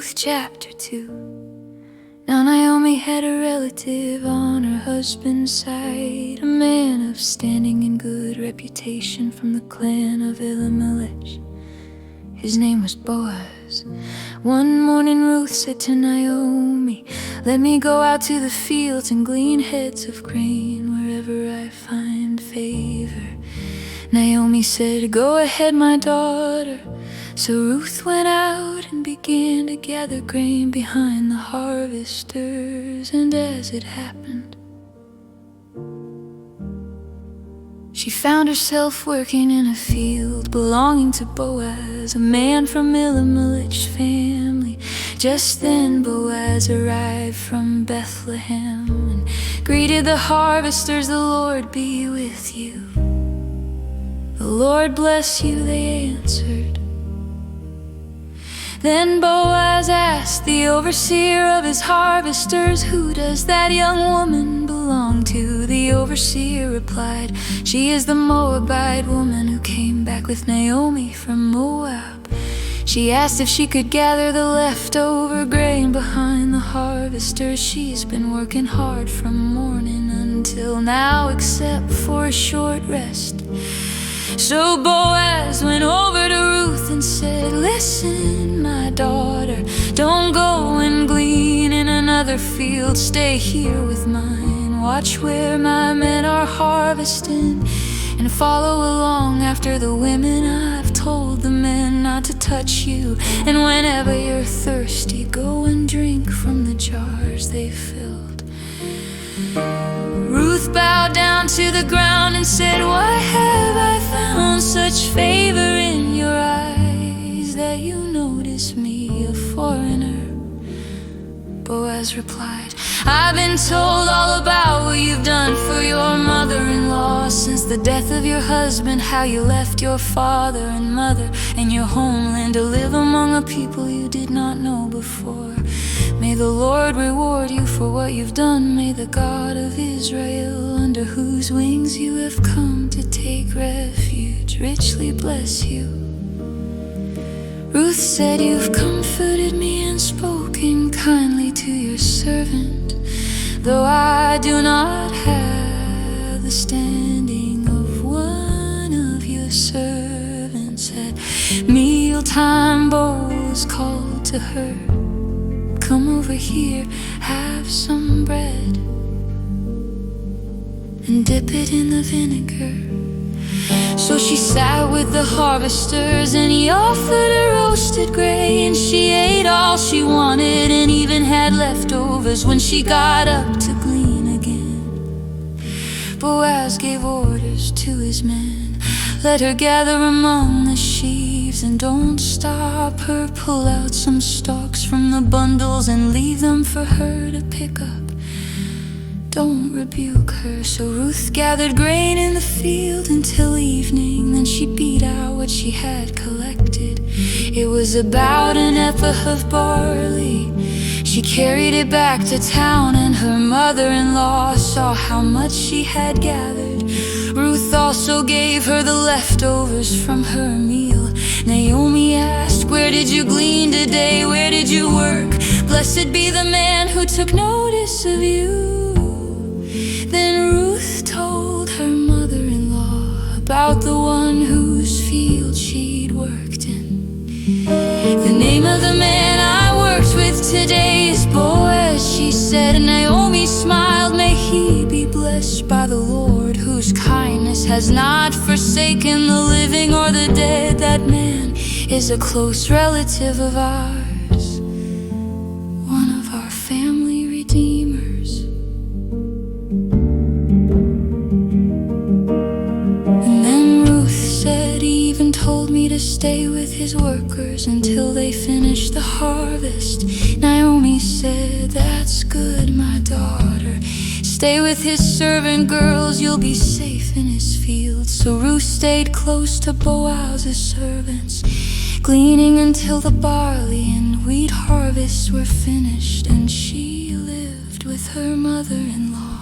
Ruth Chapter 2. Now Naomi had a relative on her husband's side, a man of standing and good reputation from the clan of Elimelech. His name was Boaz. One morning Ruth said to Naomi, "Let me go out to the fields and glean heads of grain wherever I find favor." Naomi said, "Go ahead, my daughter." So Ruth went out and began to gather grain behind the harvesters, and as it happened, she found herself working in a field belonging to Boaz, a man from Elimelech's family. Just then Boaz arrived from Bethlehem and greeted the harvesters, "The Lord be with you." "The Lord bless you," they answered. Then Boaz asked the overseer of his harvesters, "Who does that young woman belong to?" The overseer replied, "She is the Moabite woman who came back with Naomi from Moab. She asked if she could gather the leftover grain behind the harvesters. She's been working hard from morning until now, except for a short rest." So Boaz went over to Ruth and said, "Listen, my daughter, don't go and glean in another field. Stay here with mine. Watch where my men are harvesting and follow along after the women. I've told the men not to touch you. And whenever you're thirsty, go and drink from the jars they filled." Ruth bowed down to the ground and said, "Why have I found such favor in your eyes that you notice me, a foreigner?" Boaz replied, "I've been told all about what you've done for your mother-in-law since the death of your husband, how you left your father and mother and your homeland to live among a people you did not know before. May the Lord reward you for what you've done. May the God of Israel, under whose wings you have come to take refuge, richly bless you." Ruth said, "You've comforted me and spoken kindly to your servant, though I do not have the standing of one of your servants." At mealtime, Boaz called to her, "Come over here, have some bread and dip it in the vinegar." So she sat with the harvesters and he offered her roasted grain. She ate all she wanted and even had leftovers when she got up to glean again. Boaz gave orders to his men, "Let her gather among the sheaves and don't stop her. Pull out some stalks from the bundles and leave them for her to pick up. Don't rebuke her." So Ruth gathered grain in the field until evening. Then she beat out what she had collected. It was about an ephah of barley. She carried it back to town, and her mother-in-law saw how much she had gathered. Ruth also gave her the leftovers from her meal. Naomi asked, "Where did you glean today? Where did you work? Blessed be the man who took notice of you." Then Ruth told her mother-in-law about the one whose field she'd worked in. "The name of the man I worked with today is Boaz," she said. And Naomi smiled, "May he be blessed by the Lord, whose kindness has not forsaken the living or the dead. That man is a close relative of ours, one of our family redeemers." And then Ruth said, "He even told me to stay with his workers until they finish the harvest." Naomi said, "That's good, my daughter. Stay with his servant girls, you'll be safe in his fields." So Ruth stayed close to Boaz's servants, gleaning until the barley and wheat harvests were finished, and she lived with her mother-in-law.